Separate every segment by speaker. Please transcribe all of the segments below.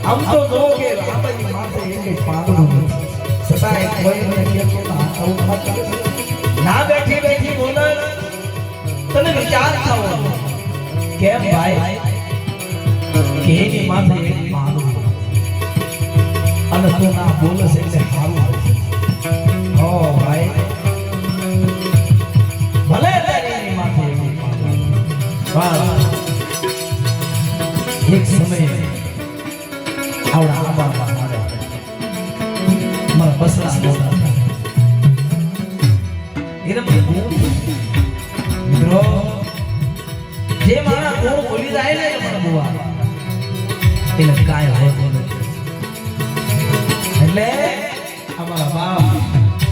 Speaker 1: हम तो दो के रामाजी माथे एक पागल सताए कोई ने के ना बैठी बैठी बोला तने विचार था केम भाई केनी माथे एक पागल अन तो ना बोले से हारू ओ भाई भले तेरी माथे एक पागल एक समय आवड़ा आबा मारे मारा बसरा बोला एकदम મિત્રો જે મારા કોણ બોલી જાય ને મારા બુઆ એને કાય હોતો નથી એટલે અમારા બાપ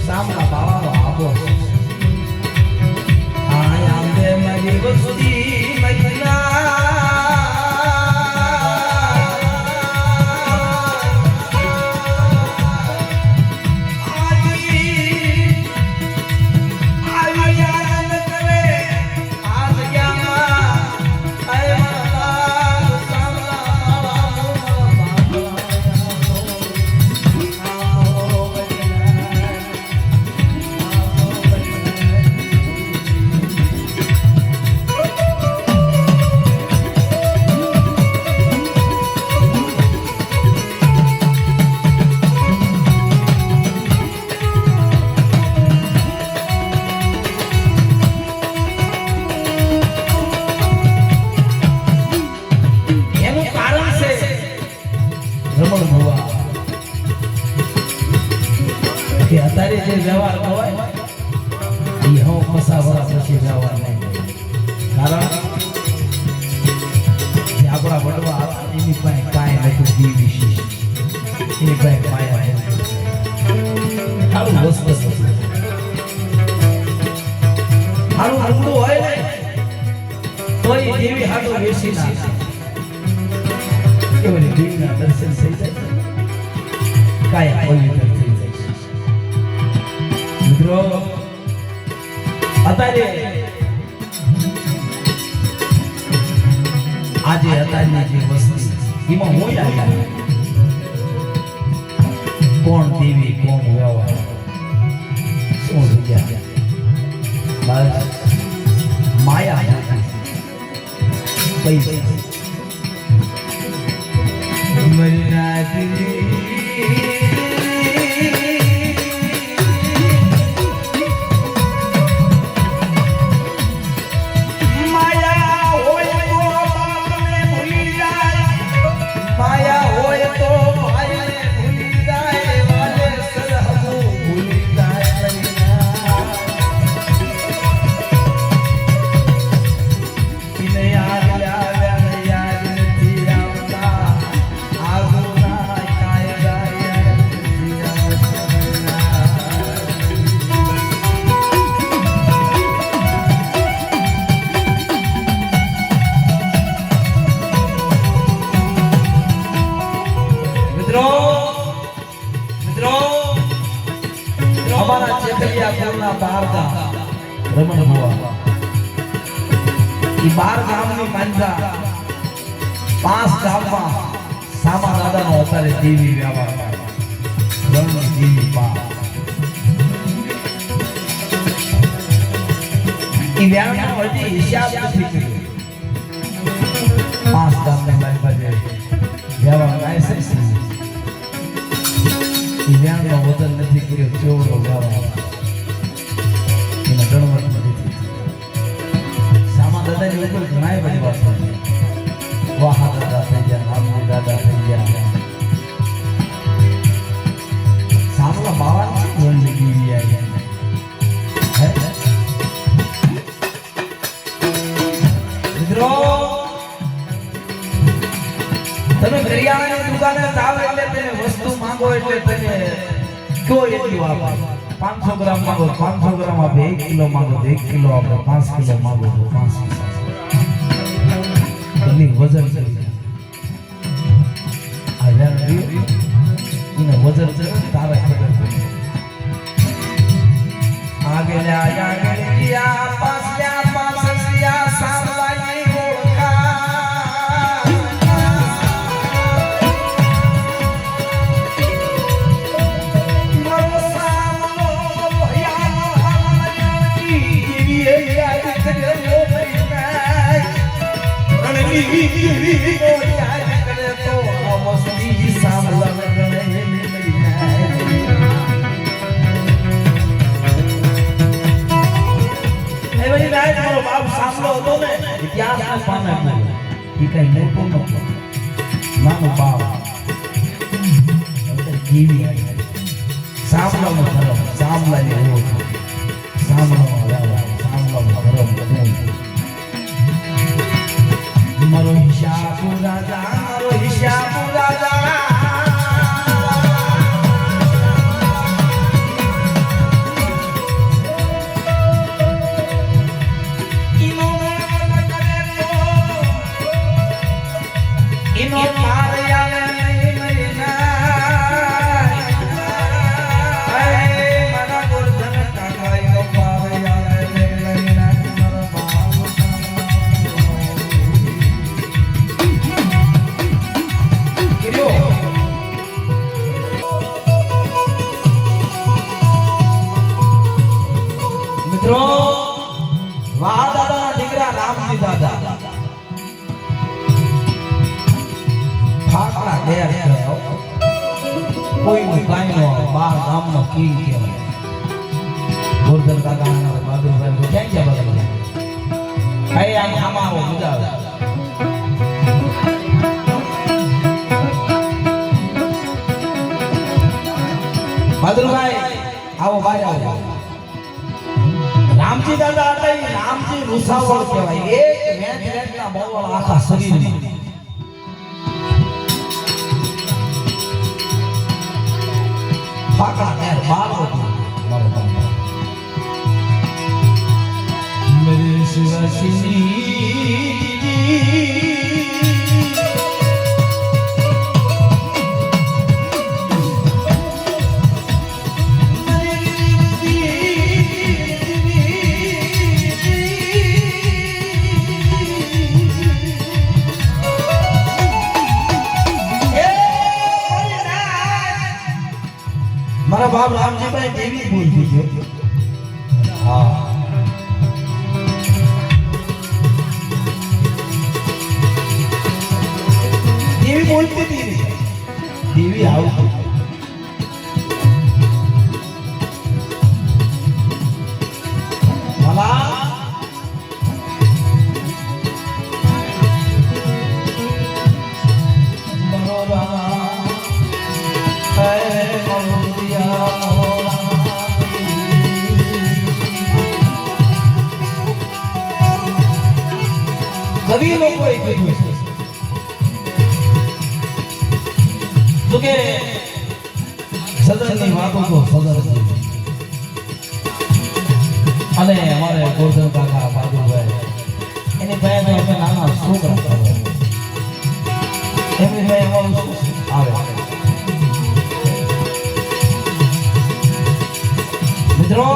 Speaker 1: સામના બાવાનો આબો આ આંબે મારી વસુદી મહિના કે અત્યારે જે વ્યવહાર કહેવાય એ હું પસાવરા પછી વ્યવહાર નહીં કારણ જે આપણા વડવા હતા એની પાસે કાંઈ નતું દી વિશેષ એની પાસે માયા સારું વસ્તુ સારું રૂપડું હોય ને તોય દેવી હાટું બેસી ના કેવળ દેવીના દર્શન થઈ જાય કાયા પવિત્ર થઈ જાય મિત્રો અત્યારે આજે અત્યારની જે વસ્તી એમાં હોય આવ્યા કોણ દેવી કોણ વ્યવહાર શું જગ્યા બસ માયા પૈસા મરના हमारा चेतलिया कोना बारगा रमण हुआ ई बार गाम ની પાંજા પાંચ ગામમાં સામા દાદાનો અવતારે દેવી વ્યવહાર રમણ દેવી પા ઈ વ્યવહારનો હજી હિસાબ નથી કર્યો પાંચ ગામને બાજુ બાજુ વ્યવહાર કાય છે નો વતન નથી કર્યો ચોરો ગાવા એના ગણવત નથી સામા દાદાની ઉપર ઘણા બધી વાતો વાહા દાદા થઈ ગયા નામની દાદા થઈ ગયા સામલા બાવા જોઈ દીવી આવી મિત્રો તમે કરિયાણાની દુકાને જાવ એટલે તમે વસ્તુ માંગો એટલે તમે કયો એટલી વાપર 500 ગ્રામ માંગો 500 ગ્રામ આપે 1 કિલો માંગો 1 કિલો આપે 5 કિલો માંગો 5 કિલો વજન કરી આ એને વજન છે ને તારે ખબર પડે આગળ ગયા પાછળિયા સાંભળાઈ કોઈનું કાંઈ નો બાર ગામનો કી કહેવાય ગોરધન કાકા બહાદુરભાઈ ક્યાં ગયા બધા ભાઈ આમાં આવો મજા આવે બહાદુરભાઈ આવો બહાર આવો રામજી દાદા હતા એ રામજી રૂસાવળ કહેવાય એક મેચના બોલ આખા શરીરમાં પાકા ને બાળો મેરે શિવસિની મારા બાપ રામજીભાઈ દેવી બોલતી છે હા દેવી બોલતી હતી દેવી આવતી ભલા કવિ લોકોએ કીધું તો કે સદનની વાતો તો સદર છે અને અમારે ગોરધન કાકા બહાદુરભાઈ એની પાસે તો અમે નાના છોકરા આવે એમની પાસે અમારું આવે મિત્રો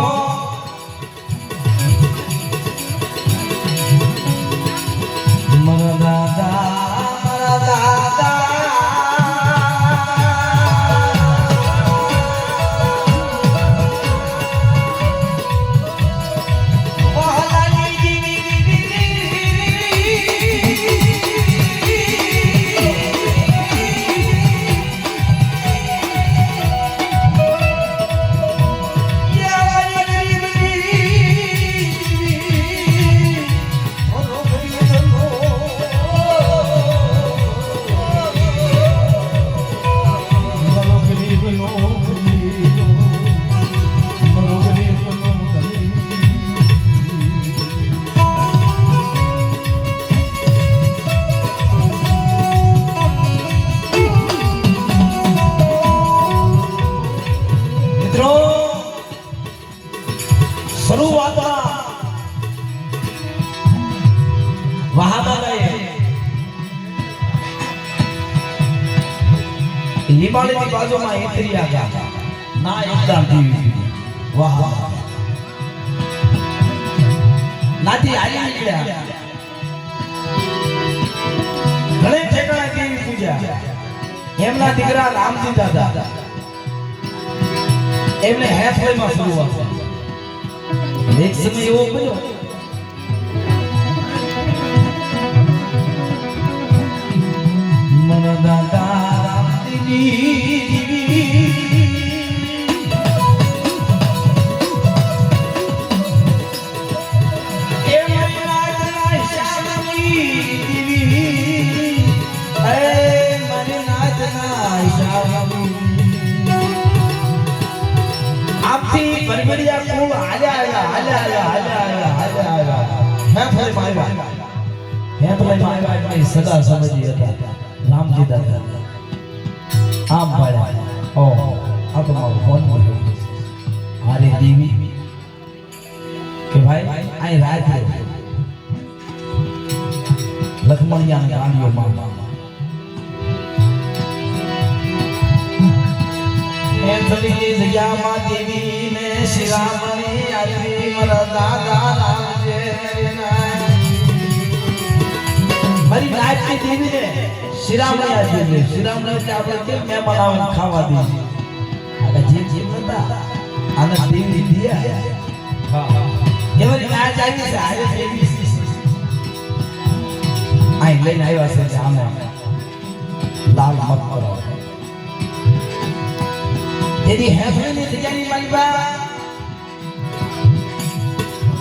Speaker 1: દિવાળી બાજુમાં ઇન્દ્રિયા ગયા ના એકદમ દેવી વાહ નાથી આલી નીકળ્યા ઘણે ઠેકાણે દેવી પૂજા એમના દીકરા રામજી દાદા એમને હેફળીમાં શરૂઆત એક સમય એવો બન્યો મન દાદા રામજી आपसी बरबड़िया खूब आजा है फले मारवा में सदा समझी હતા રામજી દાદા આમ ભાઈ ઓ આ તો મારો ફોન કર્યો અરે દેવી કે ભાઈ આ રાત લખમણિયા ગાંડીઓ માં એથલી જગ્યામાં દેવી ને શ્રી રામની આજી મારા દાદા રામજે મારી નાચની દેવી ને શ્રી રામની આજી શ્રી રામને આપણે કેમ મહેમાન આવે ખાવા દે આ જે જે નતા આને દેવી દિયા હા એવરી નાચ આવી છે આજે દેવી આઈ લઈને આવ્યા છે સામે લાલ મત કરો यदि हैफनी तिजानी मालिबा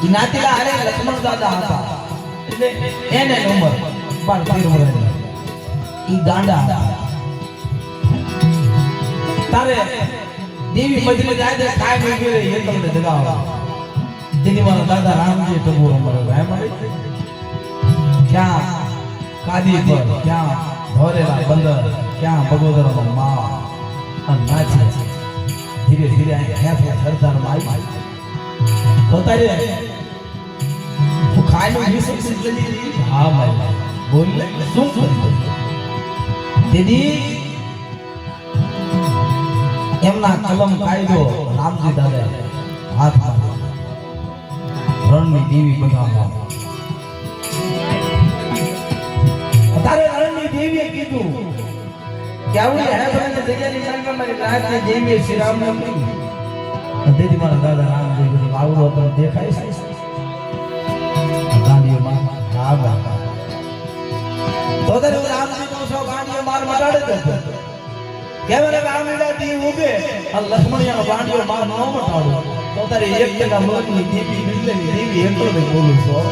Speaker 1: નાતીલા હારે લક્ષ્મણ દાદા હતા એટલે એને ઉંમર 12 વર્ષની ઈ ગાંડા હતા તારે દેવી મજલે જાય દે કાય મે ગરે એ તમને જગાવા તેની મારા દાદા રામજી ટબુરો મરે ભાઈ મારી ક્યાં કાદી પર ક્યાં ધોરેલા બંદર ક્યાં બગોદરનો મા અને નાચી ધીરે ધીરે હેફે સરદાર માં તો તારે તું ખાયનો વિશે જલ્દી હા ભાઈ બોલ લે શું કરી દીદી એમના કલમ કાયદો રામજી દાદા હાથમાં રણની દેવી બનાવવા તારે રણની દેવીએ કીધું કે આવું હે બને જગ્યાની મારી મારી રાતની દેવી શ્રી રામ નામ દીદી મારા દાદા રામજી કીધું આવડો તો દેખાય છે ગાંડીઓ માં હા બાપા તો તારે રામજી નો સો ગાંડીઓ માર મટાડે દે કેવરે રામલીલા દી ઉગે આ લક્ષ્મણિયાનો ગાંડીઓ માર નો મટાડો તો તારે એક ટકા મગની દેવી મિલની દેવી એટલો જ બોલું છું